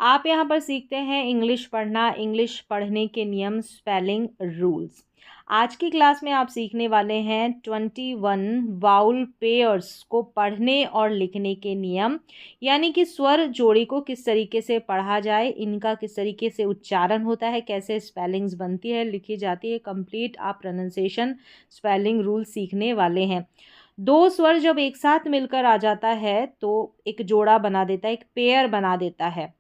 आप यहाँ पर सीखते हैं इंग्लिश पढ़ना, इंग्लिश पढ़ने के नियम, स्पेलिंग रूल्स। आज की क्लास में आप सीखने वाले हैं 21 वाउल पेयर्स को पढ़ने और लिखने के नियम, यानी कि स्वर जोड़ी को किस तरीके से पढ़ा जाए, इनका किस तरीके से उच्चारण होता है, कैसे स्पेलिंग्स बनती है, लिखी जाती है। कंप्लीट आप प्रोनाउंसिएशन स्पेलिंग रूल सीखने वाले हैं। दो स्वर जब एक साथ मिलकर आ जाता है तो एक जोड़ा बना देता है, एक पेयर बना देता है।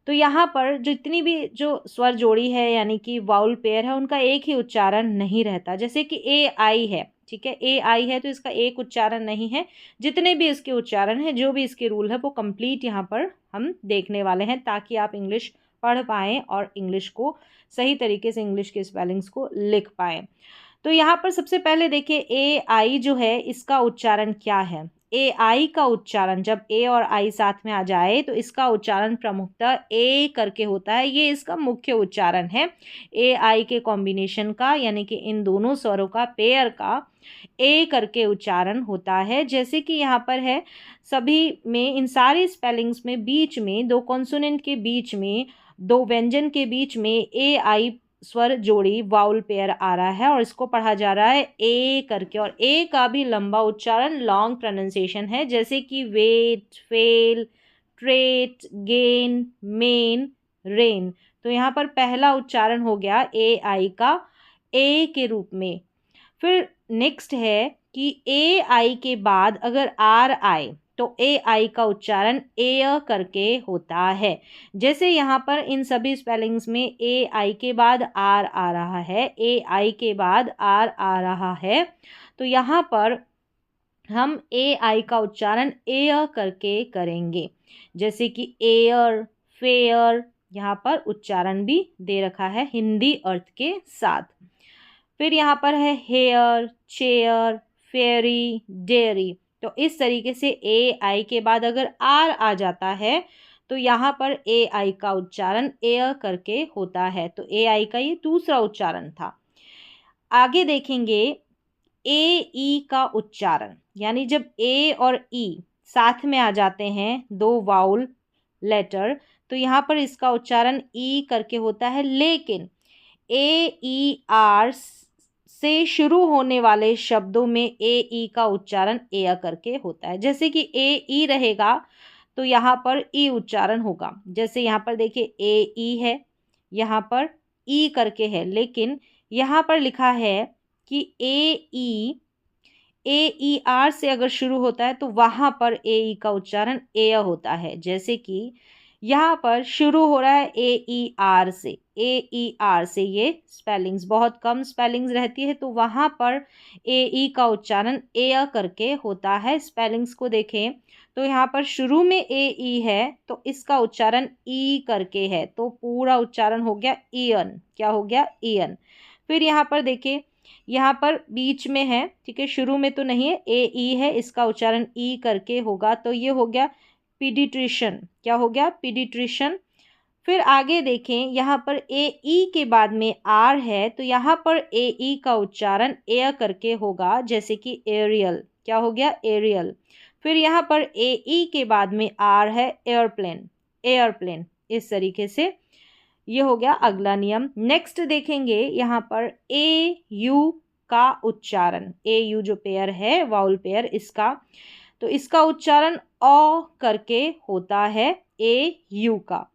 तो यहाँ पर जितनी भी जो स्वर जोड़ी है यानी कि वाउल पेयर है, उनका एक ही उच्चारण नहीं रहता। जैसे कि ए आई है, ठीक है, ए आई है तो इसका एक उच्चारण नहीं है। जितने भी इसके उच्चारण हैं, जो भी इसके रूल है, वो कंप्लीट यहाँ पर हम देखने वाले हैं, ताकि आप इंग्लिश पढ़ पाएँ और इंग्लिश को सही तरीके से, इंग्लिश के स्पेलिंग्स को लिख पाएँ। तो यहाँ पर सबसे पहले देखिए, ए आई जो है इसका उच्चारण क्या है। ए आई का उच्चारण जब ए और आई साथ में आ जाए तो इसका उच्चारण प्रमुखतः ए करके होता है। ये इसका मुख्य उच्चारण है ए आई के कॉम्बिनेशन का, यानी कि इन दोनों स्वरों का पेयर का ए करके उच्चारण होता है। जैसे कि यहाँ पर है, सभी में, इन सारी स्पेलिंग्स में बीच में, दो कॉन्सोनेंट के बीच में, दो व्यंजन के बीच में ए आई स्वर जोड़ी वाउल पेयर आ रहा है और इसको पढ़ा जा रहा है ए करके। और ए का भी लंबा उच्चारण, लॉन्ग प्रोनाउंसिएशन है, जैसे कि wait, fail, trait, gain, main, rain. तो यहाँ पर पहला उच्चारण हो गया ए आई का ए के रूप में। फिर नेक्स्ट है कि ए आई के बाद अगर आर आए तो ए आई का उच्चारण ए करके होता है। जैसे यहाँ पर इन सभी स्पेलिंग्स में ए आई के बाद आर आ रहा है, ए आई के बाद आर आ रहा है, तो यहाँ पर हम ए आई का उच्चारण ए करके करेंगे। जैसे कि एयर, फेयर, यहाँ पर उच्चारण भी दे रखा है हिंदी अर्थ के साथ। फिर यहाँ पर है हेयर, चेयर, फेरी, डेयरी। तो इस तरीके से ए आई के बाद अगर आर आ जाता है तो यहाँ पर ए आई का उच्चारण ए करके होता है। तो ए आई का ये दूसरा उच्चारण था। आगे देखेंगे ए ई का उच्चारण, यानी जब ए और ई साथ में आ जाते हैं, दो वाउल लेटर, तो यहाँ पर इसका उच्चारण ई करके होता है। लेकिन ए ई आर से शुरू होने वाले शब्दों में ए ई का उच्चारण ए करके होता है। जैसे कि ए ई रहेगा तो यहाँ पर ई उच्चारण होगा। जैसे यहाँ पर देखिए ए ई है, यहाँ पर ई करके है, लेकिन यहाँ पर लिखा है कि ए ई आर से अगर शुरू होता है तो वहाँ पर ए ई का उच्चारण ए होता है। जैसे कि यहाँ पर शुरू हो रहा है ए ई आर से, ए ई आर से ये स्पेलिंग्स बहुत कम स्पेलिंग्स रहती है, तो वहाँ पर ए ई का उच्चारण ए करके होता है। स्पेलिंग्स को देखें तो यहाँ पर शुरू में ए ई है तो इसका उच्चारण ई करके है, तो पूरा उच्चारण हो गया ईयन। क्या हो गया? ईयन। फिर यहाँ पर देखिए, यहाँ पर बीच में है, ठीक है, शुरू में तो नहीं है, ए ई है, इसका उच्चारण ई करके होगा, तो ये हो गया पीडिट्रिशियन। क्या हो गया? पीडिट्रिशियन। फिर आगे देखें, यहाँ पर ए ई के बाद में आर है तो यहाँ पर ए ई का उच्चारण ए करके होगा, जैसे कि एरियल। क्या हो गया? एरियल। फिर यहाँ पर ए ई के बाद में आर है, एयरप्लेन, एयरप्लेन। इस तरीके से ये हो गया अगला नियम। नेक्स्ट देखेंगे यहाँ पर ए यू का उच्चारण, ए यू जो पेयर है, वाउल पेयर, इसका, तो इसका उच्चारण ओ करके होता है, ए यू का।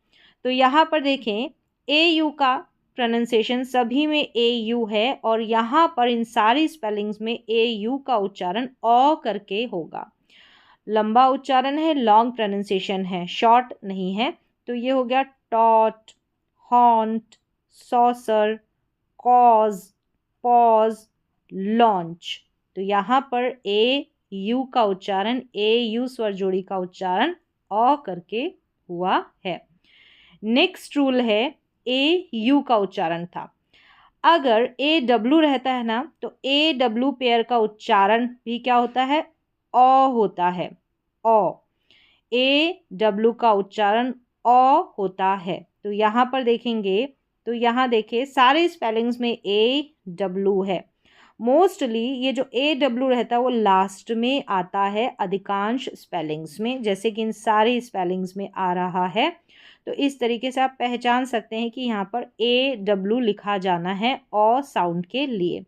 तो यहाँ पर देखें, ए यू का प्रोनाउंसिएशन सभी में ए यू है और यहाँ पर इन सारी स्पेलिंग्स में ए यू का उच्चारण ओ करके होगा। लंबा उच्चारण है, लॉन्ग प्रोनाउंसिएशन है, शॉर्ट नहीं है। तो ये हो गया taught, haunt, saucer, cause, pause, launch. तो यहाँ पर ए यू का उच्चारण, ए यू स्वर जोड़ी का उच्चारण अ करके हुआ है। नेक्स्ट रूल है ए यू का उच्चारण था। अगर ए डब्ल्यू रहता है ना तो ए डब्ल्यू पेयर का उच्चारण भी क्या होता है? अ होता है, अ। ए डब्ल्यू का उच्चारण अ होता है। तो यहाँ पर देखेंगे तो यहाँ देखिए सारे स्पेलिंग्स में ए डब्ल्यू है। मोस्टली ये जो ए डब्ल्यू रहता है वो लास्ट में आता है अधिकांश स्पेलिंग्स में, जैसे कि इन सारे स्पेलिंग्स में आ रहा है। तो इस तरीके से आप पहचान सकते हैं कि यहाँ पर AW लिखा जाना है अ साउंड के लिए।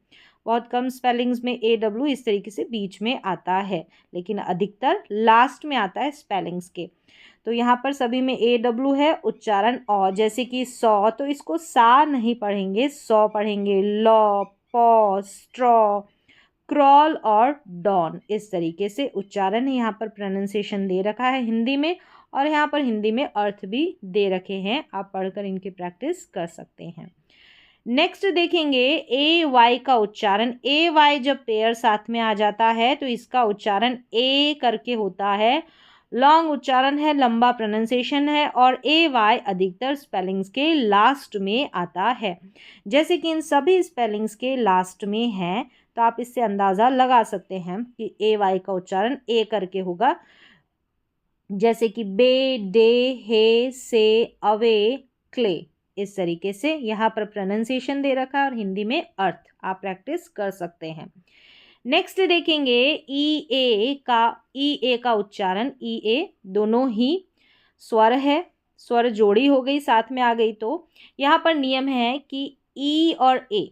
बहुत कम स्पेलिंग्स में AW इस तरीके से बीच में आता है, लेकिन अधिकतर लास्ट में आता है स्पेलिंग्स के। तो यहाँ पर सभी में AW है, उच्चारण अ, जैसे कि सौ, तो इसको सा नहीं पढ़ेंगे, सौ पढ़ेंगे। लॉ, पॉ, स्ट्रॉ, क्रॉल और डॉन, इस तरीके से उच्चारण है। यहाँ पर प्रोनाउंसिएशन दे रखा है हिंदी में, और यहाँ पर हिंदी में अर्थ भी दे रखे हैं, आप पढ़कर इनकी प्रैक्टिस कर सकते हैं। नेक्स्ट देखेंगे AY का उच्चारण। AY जब पेयर साथ में आ जाता है तो इसका उच्चारण ए करके होता है। लॉन्ग उच्चारण है, लंबा प्रोनाउंसिएशन है, और AY अधिकतर स्पेलिंग्स के लास्ट में आता है। जैसे कि इन सभी स्पेलिंग्स के लास्ट में है, तो आप इससे अंदाज़ा लगा सकते हैं कि AY का उच्चारण ए करके होगा। जैसे कि बे, डे, हे, से, अवे, क्ले, इस तरीके से यहाँ पर प्रोनाउंसिएशन दे रखा है और हिंदी में अर्थ, आप प्रैक्टिस कर सकते हैं। नेक्स्ट देखेंगे ई ए का उच्चारण। ई ए दोनों ही स्वर है, स्वर जोड़ी हो गई, साथ में आ गई, तो यहाँ पर नियम है कि ई और ए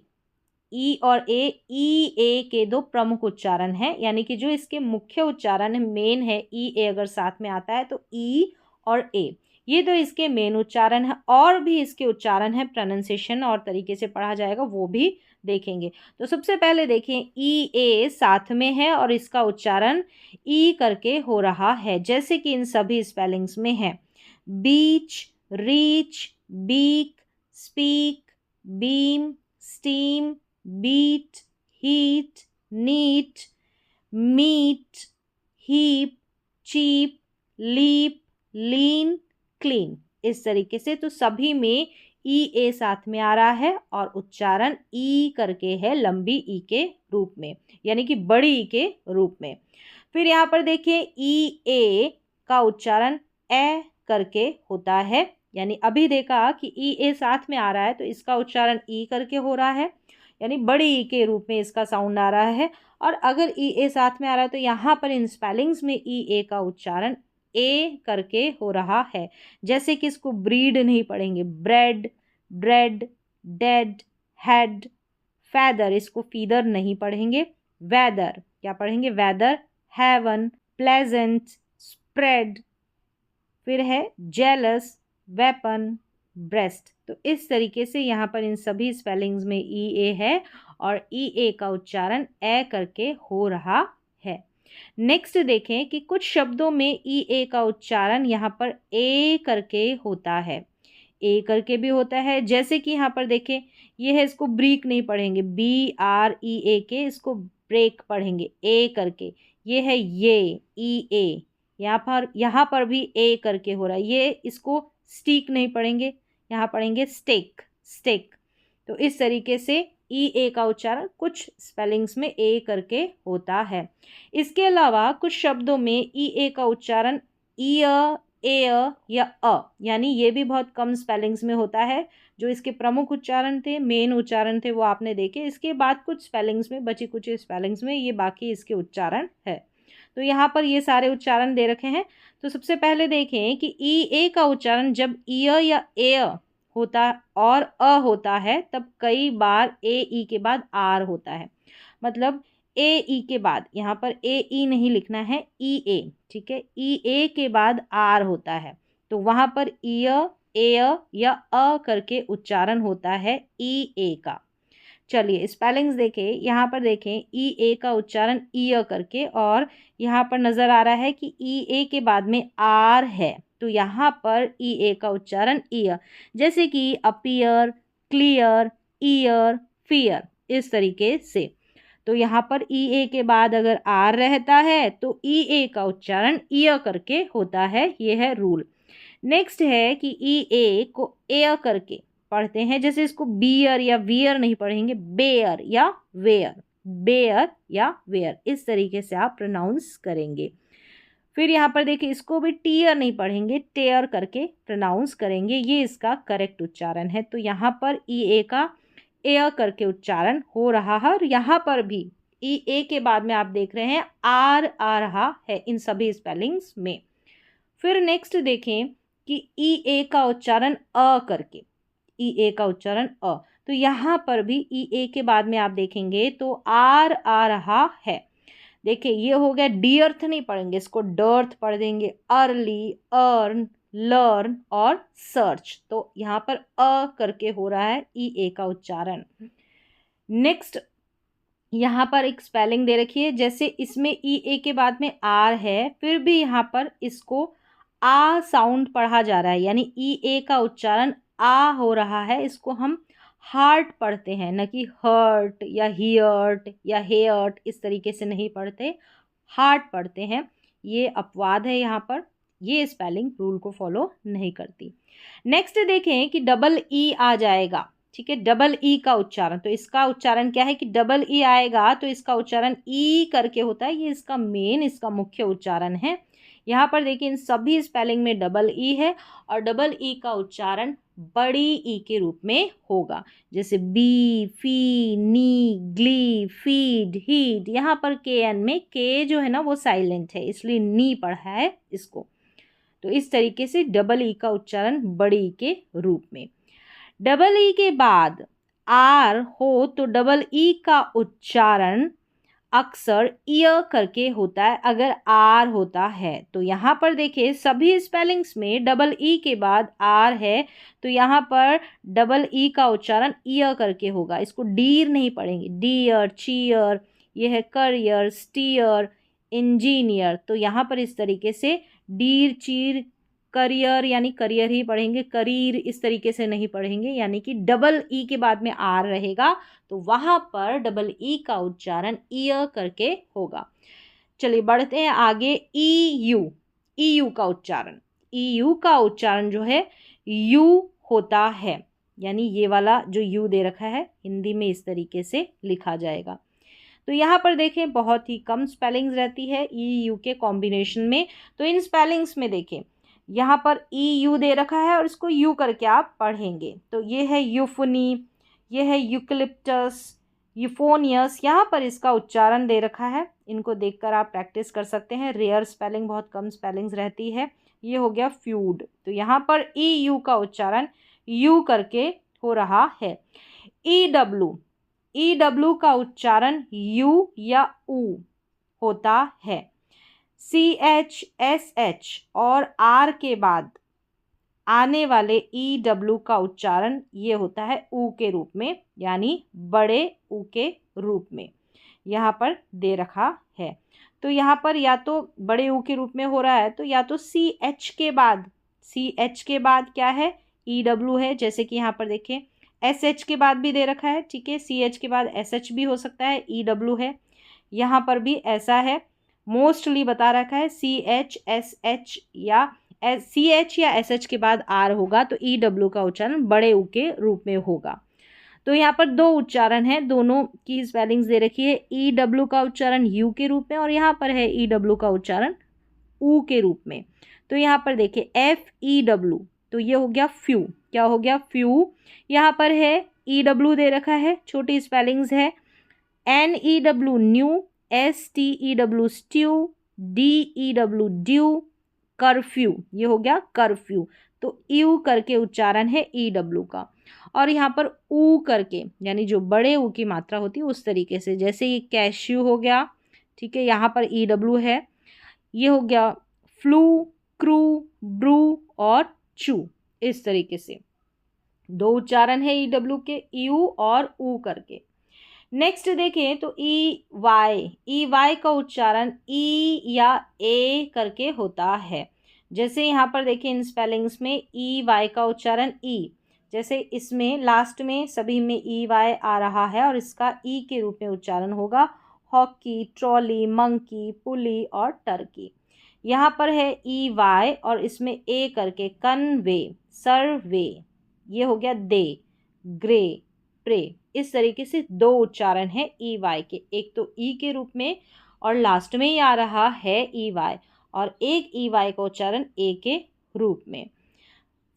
ई ए के दो प्रमुख उच्चारण हैं, यानी कि जो इसके मुख्य उच्चारण है, मेन है, ई ए अगर साथ में आता है तो ई और ए, ये तो इसके मेन उच्चारण है। और भी इसके उच्चारण है, प्रोनाउंसिएशन और तरीके से पढ़ा जाएगा, वो भी देखेंगे। तो सबसे पहले देखें, ई ए साथ में है और इसका उच्चारण ई करके हो रहा है, जैसे कि इन सभी स्पेलिंग्स में है। Beach, reach, beak, speak, beam, steam, beat, heat, neat, meat, heap, cheap, leap, lean, clean, इस तरीके से। तो सभी में ई ए साथ में आ रहा है और उच्चारण ई करके है, लंबी ई के रूप में, यानी कि बड़ी ई के रूप में। फिर यहाँ पर देखिए, ई ए का उच्चारण ए करके होता है, यानी अभी देखा कि ई ए साथ में आ रहा है तो इसका उच्चारण ई करके हो रहा है, यानी बड़ी ई के रूप में इसका साउंड आ रहा है। और अगर ई ए साथ में आ रहा है तो यहाँ पर इन स्पेलिंग्स में ई ए का उच्चारण ए करके हो रहा है। जैसे कि इसको ब्रीड नहीं पढ़ेंगे, bread, dread, dead, head, feather, इसको फीदर नहीं पढ़ेंगे। वेदर क्या पढ़ेंगे, वेदर, हेवन, प्लेजेंट, स्प्रेड, फिर है जेलस, वेपन, ब्रेस्ट। तो इस तरीके से यहाँ पर इन सभी स्पेलिंग्स में ई ए है और ई ए का उच्चारण ए करके हो रहा है। नेक्स्ट देखें कि कुछ शब्दों में ई ए का उच्चारण यहाँ पर ए करके होता है, ए करके भी होता है। जैसे कि यहाँ पर देखें, ये है, इसको ब्रीक नहीं पढ़ेंगे, BREAK, इसको ब्रेक पढ़ेंगे ए करके। ये है ये, ई ए, यहाँ पर भी ए करके हो रहा है। ये, इसको स्टीक नहीं पढ़ेंगे, यहाँ पढ़ेंगे स्टेक, स्टेक। तो इस तरीके से ई ए का उच्चारण कुछ स्पेलिंग्स में ए करके होता है। इसके अलावा कुछ शब्दों में ई ए का उच्चारण ईयर, एयर या अ, यानी ये भी बहुत कम स्पेलिंग्स में होता है। जो इसके प्रमुख उच्चारण थे, मेन उच्चारण थे, वो आपने देखे। इसके बाद कुछ स्पेलिंग्स में, बची कुछ स्पेलिंग्स में ये बाकी इसके उच्चारण है। तो यहाँ पर ये सारे उच्चारण दे रखे हैं। तो सबसे पहले देखें कि ई ए का उच्चारण जब ईयर या एयर होता और अ होता है, तब कई बार ए ई के बाद आर होता है। मतलब ए ई के बाद, यहाँ पर ए ई नहीं लिखना है, ई ए, ठीक है, ई ए के बाद आर होता है, तो वहाँ पर ईयर, एयर या अ करके उच्चारण होता है ई ए का। चलिए स्पेलिंग्स देखें, यहाँ पर देखें ई ए का उच्चारण ईयर करके, और यहाँ पर नज़र आ रहा है कि ई ए के बाद में आर है, तो यहाँ पर ई ए का उच्चारण ईयर। जैसे कि अपीयर, क्लियर, ईयर, फियर, इस तरीके से। तो यहाँ पर ई ए के बाद अगर आर रहता है तो ई ए का उच्चारण ईयर करके होता है, ये है रूल। नेक्स्ट है कि ई ए को एयर करके पढ़ते हैं, जैसे इसको बियर या वियर नहीं पढ़ेंगे, बेयर या वेयर, बेयर या वेयर, इस तरीके से आप प्रोनाउंस करेंगे। फिर यहाँ पर देखिए, इसको भी टीयर नहीं पढ़ेंगे, टेयर करके प्रोनाउंस करेंगे, ये इसका करेक्ट उच्चारण है। तो यहाँ पर ई ए का एयर करके उच्चारण हो रहा है, और यहाँ पर भी ई ए के बाद में आप देख रहे हैं आर आ रहा है इन सभी स्पेलिंग्स में। फिर नेक्स्ट देखें कि ई ए का उच्चारण अ करके, ई ए का उच्चारण अ, तो यहाँ पर भी ई ए के बाद में आप देखेंगे तो आर आ रहा है। देखिए ये हो गया, डी अर्थ नहीं पढ़ेंगे, इसको डर्थ पढ़ देंगे, अर्ली, अर्न, लर्न और सर्च। तो यहाँ पर अ करके हो रहा है ई ए का उच्चारण। नेक्स्ट यहाँ पर एक स्पेलिंग दे रखी है, जैसे इसमें ई ए के बाद में आर है, फिर भी यहाँ पर इसको आ साउंड पढ़ा जा रहा है, यानी ई ए का उच्चारण आ हो रहा है। इसको हम हार्ट पढ़ते हैं, न कि हर्ट या हियर्ट या हेयर्ट, इस तरीके से नहीं पढ़ते, हार्ट पढ़ते हैं। ये अपवाद है, यहाँ पर ये स्पेलिंग रूल को फॉलो नहीं करती। नेक्स्ट देखें कि डबल ई आ जाएगा, ठीक है, डबल ई का उच्चारण, तो इसका उच्चारण क्या है कि डबल ई आएगा तो इसका उच्चारण ई करके होता है, ये इसका मेन, इसका मुख्य उच्चारण है। यहाँ पर देखिए इन सभी स्पेलिंग में डबल ई है और डबल ई का उच्चारण बड़ी ई के रूप में होगा, जैसे बी, फी, नी, ग्ली, फीड, हीड। यहाँ पर के एन में के जो है ना वो साइलेंट है, इसलिए नी पढ़ा है इसको। तो इस तरीके से डबल ई का उच्चारण बड़ी ई के रूप में। डबल ई के बाद आर हो तो डबल ई का उच्चारण अक्सर ईयर करके होता है अगर आर होता है। तो यहाँ पर देखिए सभी स्पेलिंग्स में डबल ई के बाद आर है, तो यहाँ पर डबल ई का उच्चारण ईयर करके होगा, इसको डीर नहीं पढ़ेंगे, डियर, चीयर, ये है करियर, स्टीयर, इंजीनियर। तो यहाँ पर इस तरीके से डीर, चीर, करियर यानी करियर ही पढ़ेंगे, करीर इस तरीके से नहीं पढ़ेंगे, यानी कि डबल ई के बाद में आर रहेगा तो वहाँ पर डबल ई का उच्चारण ईयर करके होगा। चलिए बढ़ते हैं आगे, ई यू का उच्चारण, ई यू का उच्चारण जो है यू होता है, यानी ये वाला जो यू दे रखा है हिंदी में इस तरीके से लिखा जाएगा। तो यहाँ पर देखें बहुत ही कम स्पेलिंग्स रहती है ई यू के कॉम्बिनेशन में। तो इन स्पेलिंग्स में देखें यहाँ पर ई यू दे रखा है और इसको यू करके आप पढ़ेंगे, तो ये है यूफनी, ये है यूकलिप्टस, यूफोनियस। यहाँ पर इसका उच्चारण दे रखा है, इनको देखकर आप प्रैक्टिस कर सकते हैं, रेयर स्पेलिंग, बहुत कम स्पेलिंग्स रहती है। ये हो गया फ्यूड, तो यहाँ पर ई यू का उच्चारण यू करके हो रहा है। ई डब्ल्यू का उच्चारण यू या ऊ होता है। सी एच, एस एच और आर के बाद आने वाले ई डब्ल्यू का उच्चारण ये होता है ऊ के रूप में, यानी बड़े ऊ के रूप में यहाँ पर दे रखा है। तो यहाँ पर या तो बड़े ऊ के रूप में हो रहा है, तो या तो सी एच के बाद क्या है, ई डब्ल्यू है, जैसे कि यहाँ पर देखें एस एच के बाद भी दे रखा है, ठीक है, सी एच के बाद एस एच भी हो सकता है, ई डब्ल्यू है, यहाँ पर भी ऐसा है, मोस्टली बता रखा है सी एच, एस एच या सी एच या एस एच के बाद आर होगा, तो ई डब्ल्यू का उच्चारण बड़े ऊ के रूप में होगा। तो यहाँ पर दो उच्चारण है, दोनों की स्पेलिंग्स दे रखी है, ई डब्ल्यू का उच्चारण यू के रूप में और यहाँ पर है ई डब्ल्यू का उच्चारण ऊ के रूप में। तो यहाँ पर देखिए एफ ई डब्ल्यू, तो ये हो गया फ्यू, क्या हो गया फ्यू। यहाँ पर है ई डब्ल्यू दे रखा है, छोटी स्पेलिंग्स है, N E W new, S T E W stew, D E W dew, curfew, ये हो गया कर्फ्यू। तो यू करके उच्चारण है ई डब्ल्यू का, और यहाँ पर ऊ करके यानी जो बड़े ऊ की मात्रा होती है उस तरीके से, जैसे ये कैश्यू हो गया, ठीक है, यहाँ पर ई डब्ल्यू है, ये हो गया फ्लू, क्रू, ब्रू और चू, इस तरीके से दो उच्चारण है ई डब्ल्यू के, यू और ऊ करके। नेक्स्ट देखें तो ई वाई का उच्चारण ई या ए करके होता है, जैसे यहाँ पर देखें इन स्पेलिंग्स में ई वाई का उच्चारण ई, जैसे इसमें लास्ट में सभी में ई वाई आ रहा है और इसका ई के रूप में उच्चारण होगा, हॉकी, ट्रॉली, मंकी, पुली और टर्की। यहाँ पर है ई वाई और इसमें ए करके कन्वे, सर्वे, ये हो गया दे, ग्रे, प्रे, इस तरीके से दो उच्चारण है ई वाई के, एक तो ई के रूप में और लास्ट में ही आ रहा है ई वाई, और एक ई वाई का उच्चारण ए के रूप में।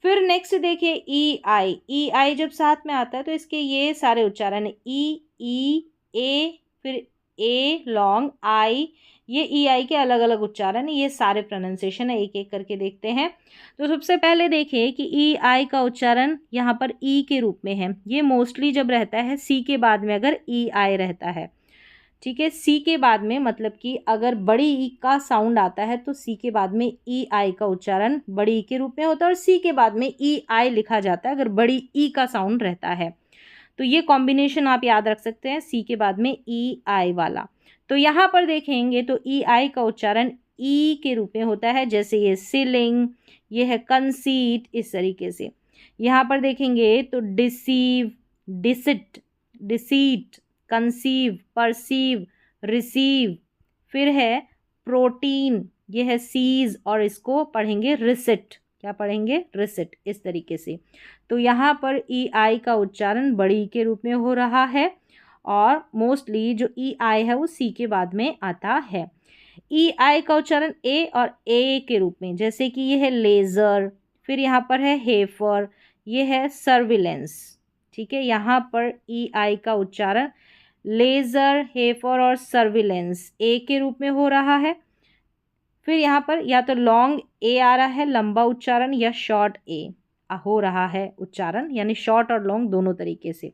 फिर नेक्स्ट देखिए ई आई जब साथ में आता है तो इसके ये सारे उच्चारण है ई, ए, फिर ए लॉन्ग, आई, ये ई आई के अलग अलग उच्चारण, ये सारे प्रोनाउंसिएशन है, एक एक करके देखते हैं। तो सबसे पहले देखिए कि ई आई का उच्चारण यहाँ पर ई के रूप में है। ये मोस्टली जब रहता है सी के बाद में, अगर ई आई रहता है, ठीक है, सी के बाद में, मतलब कि अगर बड़ी ई का साउंड आता है तो सी के बाद में ई आई का उच्चारण बड़ी ई के रूप में होता है, और सी के बाद में ई आई लिखा जाता है अगर बड़ी ई का साउंड रहता है। तो ये कॉम्बिनेशन आप याद रख सकते हैं, सी के बाद में ई आई वाला। तो यहाँ पर देखेंगे तो ई आई का उच्चारण ई के रूप में होता है, जैसे ये सीलिंग, ये है कंसीट, इस तरीके से। यहाँ पर देखेंगे तो deceive, deceit, deceit, conceive, perceive, receive, फिर है प्रोटीन, ये है सीज, और इसको पढ़ेंगे रिसिट। क्या पढ़ेंगे? रिसिट, इस तरीके से। तो यहाँ पर ई आई का उच्चारण बड़ी के रूप में हो रहा है, और मोस्टली जो ई आई है वो सी के बाद में आता है। ई आई का उच्चारण ए और ए के रूप में, जैसे कि ये है लेज़र, फिर यहाँ पर है हेफर, ये है सर्विलेंस, ठीक है। यहाँ पर ई आई का उच्चारण लेज़र, हेफर और सर्विलेंस ए के रूप में हो रहा है। फिर यहाँ पर या तो लॉन्ग ए आ रहा है, लंबा उच्चारण, या शॉर्ट ए हो रहा है उच्चारण, यानी शॉर्ट और लॉन्ग दोनों तरीके से।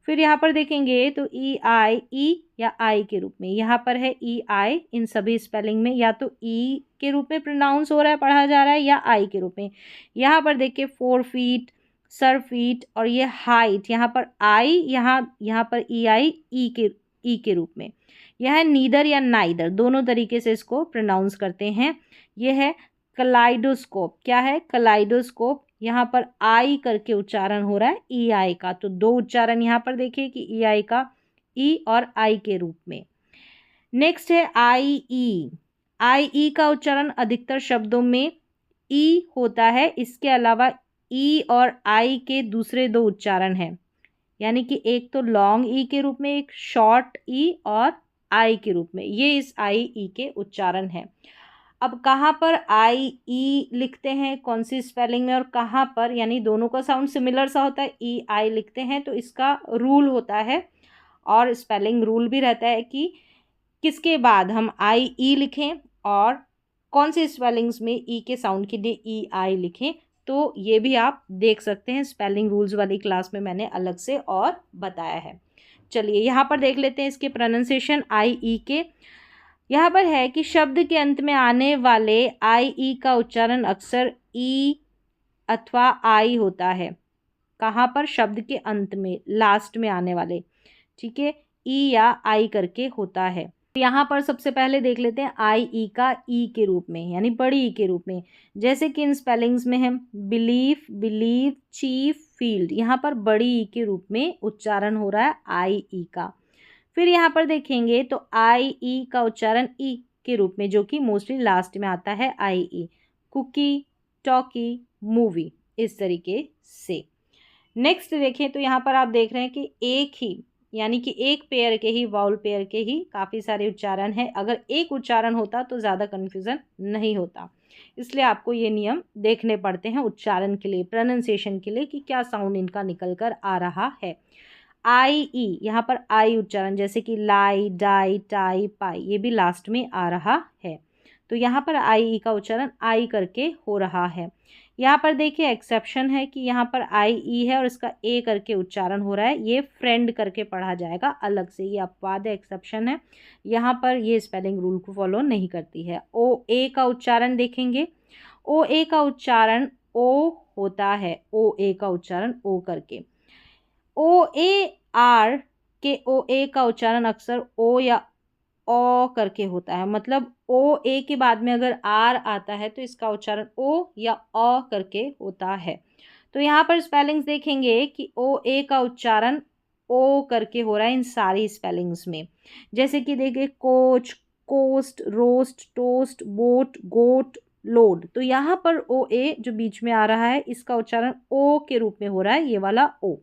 फिर यहाँ पर देखेंगे तो ई आई ई या आई के रूप में, यहाँ पर है ई आई, इन सभी स्पेलिंग में या तो ई के रूप में प्रोनाउंस हो रहा है, पढ़ा जा रहा है, या आई के रूप में। यहाँ पर देखिए 4 फीट, सर फीट, और ये हाइट, यहाँ पर आई, यहाँ पर ई आई ई के रूप में। यह है नीदर या नाइदर, दोनों तरीके से इसको प्रोनाउंस करते हैं। यह है कलाइडोस्कोप, क्या है? कलाइडोस्कोप, यहाँ पर आई करके उच्चारण हो रहा है ई आई का। तो दो उच्चारण यहाँ पर देखिए कि ई आई का ई और आई के रूप में। नेक्स्ट है आई ई। आई ई का उच्चारण अधिकतर शब्दों में ई होता है, इसके अलावा ई और आई के दूसरे दो उच्चारण हैं, यानी कि एक तो लॉन्ग ई के रूप में, एक शॉर्ट ई और आई के रूप में। ये इस आई ई के उच्चारण हैं। अब कहाँ पर आई ई लिखते हैं, कौन सी स्पेलिंग में, और कहाँ पर, यानी दोनों का साउंड सिमिलर सा होता है, ई आई लिखते हैं, तो इसका रूल होता है, और स्पेलिंग रूल भी रहता है कि किसके बाद हम आई ई लिखें और कौन से स्पेलिंग्स में ई के साउंड के लिए ई आई लिखें। तो ये भी आप देख सकते हैं, स्पेलिंग रूल्स वाली क्लास में मैंने अलग से और बताया है। चलिए यहाँ पर देख लेते हैं इसके प्रोनाउंसिएशन आई ई के। यहाँ पर है कि शब्द के अंत में आने वाले आई ई का उच्चारण अक्सर ई अथवा आई होता है। कहाँ पर? शब्द के अंत में, लास्ट में आने वाले, ठीक है, ई या आई करके होता है। यहाँ पर सबसे पहले देख लेते हैं आई ई का ई के रूप में, यानी बड़ी ई के रूप में, जैसे कि इन स्पेलिंग्स में है बिलीफ, बिलीव, चीफ, फील्ड। यहाँ पर बड़ी ई के रूप में उच्चारण हो रहा है आई ई का। फिर यहाँ पर देखेंगे तो आई ई का उच्चारण ई के रूप में, जो कि मोस्टली लास्ट में आता है आई ई। कुकी, टॉकी, मूवी, इस तरीके से। नेक्स्ट देखें तो यहाँ पर आप देख रहे हैं कि एक ही, यानी कि एक पेयर के ही, वाउल पेयर के ही काफ़ी सारे उच्चारण हैं। अगर एक उच्चारण होता तो ज़्यादा कन्फ्यूज़न नहीं होता, इसलिए आपको ये नियम देखने पड़ते हैं उच्चारण के लिए, प्रोनाउंसिएशन के लिए, कि क्या साउंड इनका निकल कर आ रहा है। आई ई, यहाँ पर आई उच्चारण, जैसे कि लाई, डाई, टाई, पाई, ये भी लास्ट में आ रहा है। तो यहाँ पर आई ई का उच्चारण आई करके हो रहा है। यहाँ पर देखिए एक्सेप्शन है कि यहाँ पर आई ई है और इसका ए करके उच्चारण हो रहा है, ये फ्रेंड करके पढ़ा जाएगा अलग से, ये अपवाद है, एक्सेप्शन है। यहाँ पर ये स्पेलिंग रूल को फॉलो नहीं करती है। ओ ए का उच्चारण देखेंगे, ओ ए का उच्चारण ओ होता है, ओ ए का उच्चारण ओ करके। ओ ए आर के ओ ए का उच्चारण अक्सर ओ या ओ करके होता है, मतलब ओ ए के बाद में अगर आर आता है तो इसका उच्चारण ओ या ओ करके होता है। तो यहाँ पर स्पेलिंग्स देखेंगे कि ओ ए का उच्चारण ओ करके हो रहा है इन सारी स्पेलिंग्स में, जैसे कि देखिए coach, coast, roast, toast, boat, goat, load. तो यहाँ पर ओ ए जो बीच में आ रहा है इसका उच्चारण ओ के रूप में हो रहा है, ये वाला ओ।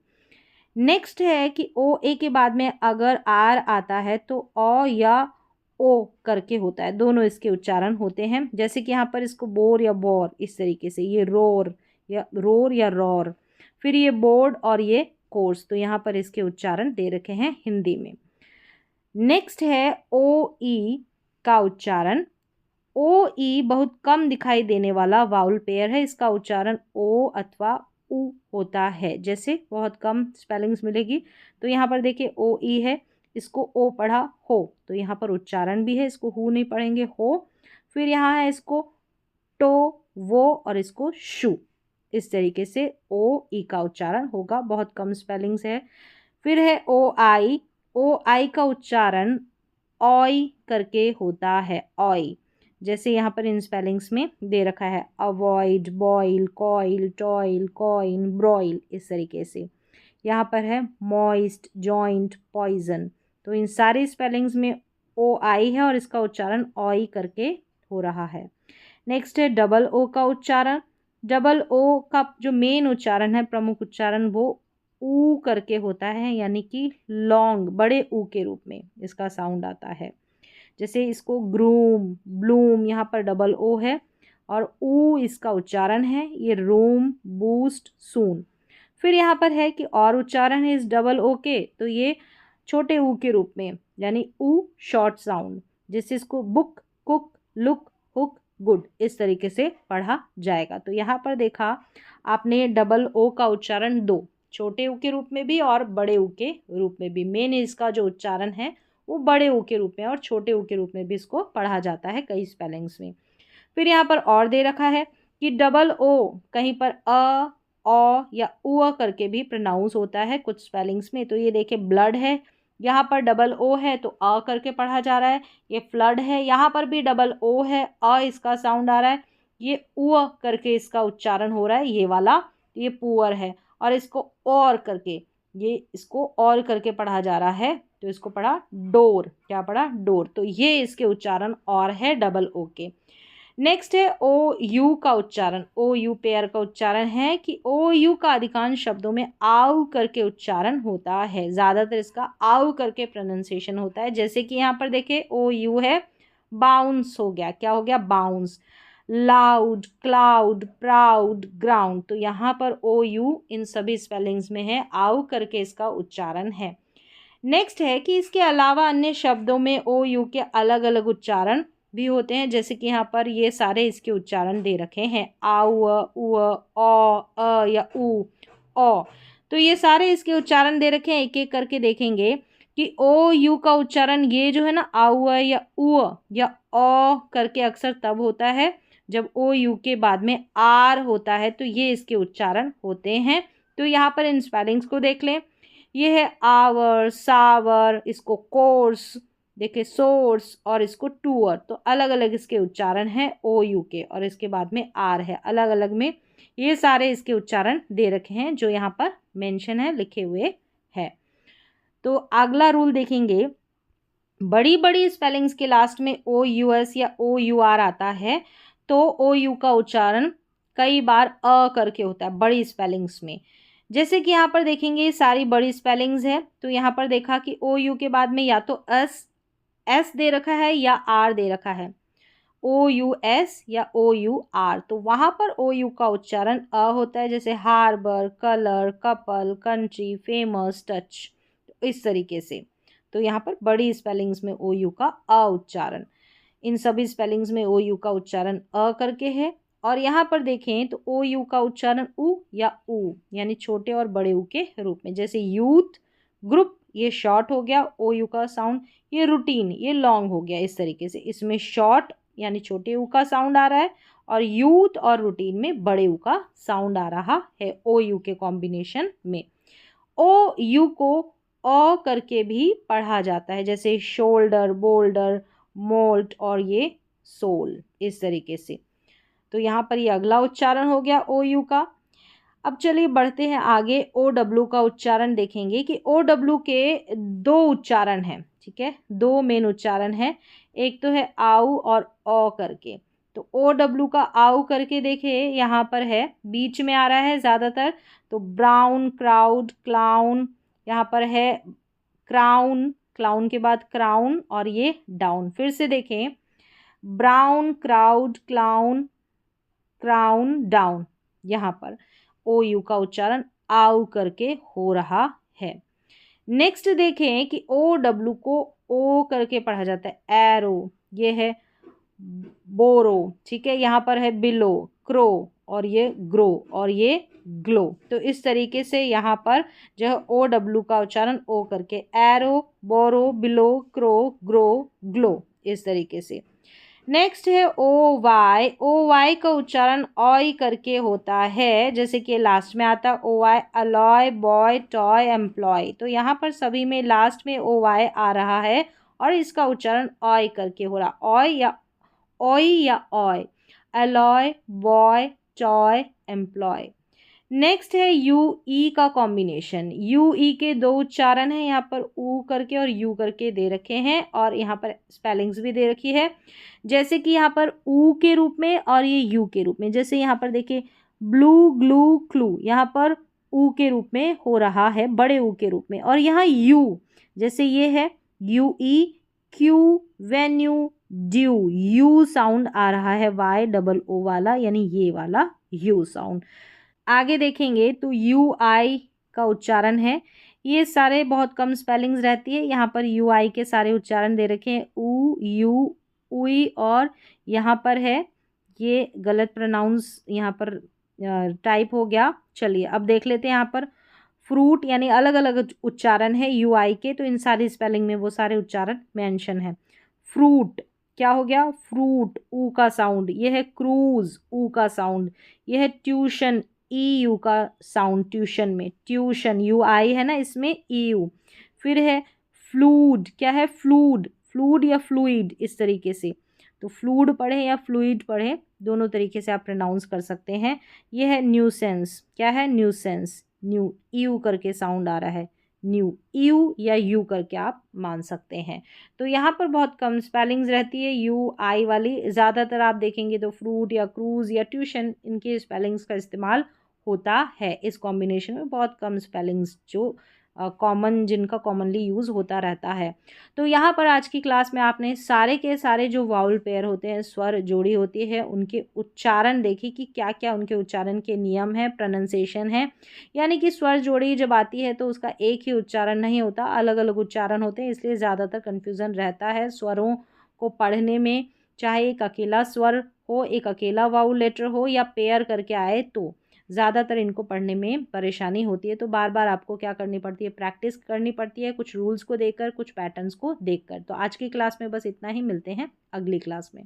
नेक्स्ट है कि ओ ए के बाद में अगर आर आता है तो ओ या ओ करके होता है, दोनों इसके उच्चारण होते हैं, जैसे कि यहाँ पर इसको बोर या बोर, इस तरीके से, ये रोर या रोर, फिर ये बोर्ड और ये कोर्स। तो यहाँ पर इसके उच्चारण दे रखे हैं हिंदी में। नेक्स्ट है ओ ई इसका उच्चारण ओ ई बहुत कम दिखाई देने वाला वाउल पेयर है। इसका उच्चारण ओ अथवा उ होता है। जैसे बहुत कम स्पेलिंग्स मिलेगी। तो यहाँ पर देखिए ओ ई है, इसको ओ पढ़ा हो, तो यहाँ पर उच्चारण भी है, इसको हु नहीं पढ़ेंगे हो। फिर यहाँ है इसको टो वो और इसको शू। इस तरीके से ओ ई का उच्चारण होगा, बहुत कम स्पेलिंग्स है। फिर है ओ आई। ओ आई का उच्चारण ऑय करके होता है, ऑय। जैसे यहाँ पर इन स्पेलिंग्स में दे रखा है अवॉइड, बॉइल, कॉइल, टॉइल, कॉइन, ब्रॉइल, इस तरीके से। यहाँ पर है मॉइस्ट, जॉइंट, पॉइजन। तो इन सारी स्पेलिंग्स में ओ आई है और इसका उच्चारण ऑय करके हो रहा है। नेक्स्ट है डबल ओ का उच्चारण। डबल ओ का जो मेन उच्चारण है, प्रमुख उच्चारण, वो ऊ करके होता है, यानी कि लॉन्ग, बड़े ऊ के रूप में इसका साउंड आता है। जैसे इसको ग्रूम, ब्लूम, यहाँ पर डबल ओ है और ऊ इसका उच्चारण है, ये रूम, बूस्ट, सून। फिर यहाँ पर है कि और उच्चारण है इस डबल ओ के, तो ये छोटे ऊ के रूप में, यानी ऊ शॉर्ट साउंड। जैसे इसको book, cook, look, hook, good, इस तरीके से पढ़ा जाएगा। तो यहाँ पर देखा आपने डबल ओ का उच्चारण दो, छोटे ऊ के रूप में भी और बड़े ऊ के रूप में भी। मेन इसका जो उच्चारण है वो बड़े ऊ के रूप में और छोटे ऊ के रूप में भी इसको पढ़ा जाता है कई स्पेलिंग्स में। फिर यहाँ पर और दे रखा है कि डबल ओ कहीं पर अ, औ या उ करके भी प्रोनाउंस होता है कुछ स्पेलिंग्स में। तो ये देखिए ब्लड है, यहाँ पर डबल ओ है तो अ करके पढ़ा जा रहा है। ये फ्लड है, यहाँ पर भी डबल ओ है, अ इसका साउंड आ रहा है, ये उ करके इसका उच्चारण हो रहा है, ये वाला। ये पुअर है और इसको और करके, ये इसको और करके पढ़ा जा रहा है, तो इसको पढ़ा डोर। क्या पढ़ा? डोर। तो ये इसके उच्चारण और है डबल ओ के। नेक्स्ट है ओ यू का उच्चारण। ओ यू पेयर का उच्चारण है कि ओ यू का अधिकांश शब्दों में आउ करके उच्चारण होता है, ज़्यादातर इसका आउ करके प्रोनाउंसिएशन होता है। जैसे कि यहाँ पर देखिए ओ यू है, बाउंस हो गया। क्या हो गया? Bounce. Loud, cloud, proud, ground. तो यहाँ पर ओ यू इन सभी स्पेलिंग्स में है, आउ करके इसका उच्चारण है। नेक्स्ट है कि इसके अलावा अन्य शब्दों में ओ यू के अलग अलग उच्चारण भी होते हैं। जैसे कि यहाँ पर ये सारे इसके उच्चारण दे रखे हैं, आउ, उ, औ, अ या उ, औ। तो ये सारे इसके उच्चारण दे रखे हैं, एक एक करके देखेंगे कि ओ यू का उच्चारण ये जो है ना, आउ या उ या औ करके अक्सर तब होता है जब ओ यू के बाद में आर होता है, तो ये इसके उच्चारण होते हैं। तो यहाँ पर इन स्पेलिंग्स को देख लें। ये है आवर, सावर, इसको कोर्स, देखिए सोर्स, और इसको टूअर। तो अलग अलग इसके उच्चारण हैं ओ यू के, और इसके बाद में आर है, अलग अलग में ये सारे इसके उच्चारण दे रखे हैं जो यहाँ पर मेंशन है, लिखे हुए है। तो अगला रूल देखेंगे, बड़ी बड़ी स्पेलिंग्स के लास्ट में ओ यू एस या ओ यू आर आता है, तो ओ यू का उच्चारण कई बार अ करके होता है बड़ी स्पेलिंग्स में। जैसे कि यहाँ पर देखेंगे सारी बड़ी स्पेलिंग्स है, तो यहाँ पर देखा कि ओ यू के बाद में या तो एस दे रखा है या आर दे रखा है, ओ यू एस या ओ यू आर। तो वहाँ पर ओ यू का उच्चारण अ होता है, जैसे harbour, colour, couple, country, famous, touch, इस तरीके से। तो यहाँ पर बड़ी स्पेलिंग्स में ओ यू का अ उच्चारण, इन सभी स्पेलिंग्स में ओ यू का उच्चारण अ करके है। और यहाँ पर देखें तो ओ यू का उच्चारण उ या ऊ, यानी छोटे और बड़े ऊ के रूप में। जैसे यूथ, ग्रुप, ये शॉर्ट हो गया ओ यू का साउंड। ये रूटीन, ये लॉन्ग हो गया। इस तरीके से इसमें शॉर्ट यानी छोटे ऊ का साउंड आ रहा है, और यूथ और रूटीन में बड़े ऊ का साउंड आ रहा है ओ यू के कॉम्बिनेशन में। ओ यू को अ करके भी पढ़ा जाता है, जैसे शोल्डर, बोल्डर, मोल्ट, और ये सोल, इस तरीके से। तो यहाँ पर ये अगला उच्चारण हो गया ओ यू का। अब चलिए बढ़ते हैं आगे, ओ डब्ल्यू का उच्चारण देखेंगे कि ओ डब्ल्यू के दो उच्चारण हैं, ठीक है, दो मेन उच्चारण हैं। एक तो है आउ और ओ करके। तो ओ डब्ल्यू का आउ करके देखिए यहाँ पर है, बीच में आ रहा है ज़्यादातर। तो ब्राउन, क्राउड, क्लाउन, यहाँ पर है क्राउन, क्लाउन के बाद क्राउन, और ये डाउन। फिर से देखें, brown, crowd, clown, crown, down. यहाँ पर ओ यू का उच्चारण आउ करके हो रहा है। नेक्स्ट देखें कि ओ डब्ल्यू को ओ करके पढ़ा जाता है, एरो, ये है बोरो, ठीक है, यहाँ पर है बिलो, क्रो, और ये ग्रो, और ये ग्लो। तो इस तरीके से यहाँ पर जो है ओ डब्ल्यू का उच्चारण ओ करके, एरो, बोरो, बिलो, क्रो, ग्रो, ग्लो, इस तरीके से। नेक्स्ट है ओ वाई। ओ वाई का उच्चारण ऑय करके होता है, जैसे कि लास्ट में आता है O Y, alloy, boy, toy, employ. तो यहाँ पर सभी में लास्ट में ओ वाई आ रहा है और इसका उच्चारण ऑय करके हो रहा, ऑय या ऑय, alloy, boy, toy, employ. Next है यू ई का कॉम्बिनेशन। यू ई के दो उच्चारण हैं, यहाँ पर ऊ करके और यू करके दे रखे हैं, और यहाँ पर स्पेलिंग्स भी दे रखी है, जैसे कि यहाँ पर ऊ के रूप में और ये यू के रूप में। जैसे यहाँ पर देखिए ब्लू, ग्लू, क्लू, यहाँ पर ऊ के रूप में हो रहा है, बड़े ऊ के रूप में, और यहाँ यू, जैसे ये है U E, cue, venue, due, U sound आ रहा है वाई डबल ओ वाला, यानी ये वाला यू साउंड। आगे देखेंगे तो यू आई का उच्चारण है, ये सारे बहुत कम स्पेलिंग्स रहती है। यहाँ पर यू आई के सारे उच्चारण दे रखे हैं, ऊ, यू, उई, और यहाँ पर है ये गलत प्रोनाउंस यहाँ पर टाइप हो गया। चलिए अब देख लेते हैं यहाँ पर फ्रूट, यानी अलग अलग उच्चारण है यू आई के, तो इन सारी स्पेलिंग में वो सारे उच्चारण मेंशन है। फ्रूट क्या हो गया, फ्रूट, ऊ का साउंड। ये है क्रूज, ऊ का साउंड। ये है ट्यूशन, ई यू का साउंड, ट्यूशन में, ट्यूशन, यू आई है ना इसमें, ई यू। फिर है फ्लूड, क्या है, फ्लूड, फ्लूड या फ्लूइड, इस तरीके से। तो फ्लूड पढ़े या फ्लूइड पढ़े, दोनों तरीके से आप प्रोनाउंस कर सकते हैं। ये है न्यूसेंस, क्या है, न्यूसेंस, न्यू, यू करके साउंड आ रहा है, न्यू, यू या यू करके आप मान सकते हैं। तो यहाँ पर बहुत कम स्पेलिंग्स रहती है यू आई वाली, ज़्यादातर आप देखेंगे तो फ्रूट या क्रूज या ट्यूशन, इनके स्पेलिंग्स का इस्तेमाल होता है। इस कॉम्बिनेशन में बहुत कम स्पेलिंग्स जो कॉमन, जिनका कॉमनली यूज़ होता रहता है। तो यहाँ पर आज की क्लास में आपने सारे के सारे जो वाउल पेयर होते हैं, स्वर जोड़ी होती है, उनके उच्चारण देखे कि क्या क्या उनके उच्चारण के नियम है, प्रोनाउंसिएशन है। यानी कि स्वर जोड़ी जब आती है तो उसका एक ही उच्चारण नहीं होता, अलग अलग उच्चारण होते हैं, इसलिए ज़्यादातर कन्फ्यूज़न रहता है स्वरों को पढ़ने में। चाहे एक अकेला स्वर हो, एक अकेला वाउल लेटर हो, या पेयर करके आए, तो ज़्यादातर इनको पढ़ने में परेशानी होती है। तो बार बार आपको क्या करनी पड़ती है, प्रैक्टिस करनी पड़ती है, कुछ रूल्स को देखकर, कुछ पैटर्न्स को देखकर। तो आज की क्लास में बस इतना ही, मिलते हैं अगली क्लास में।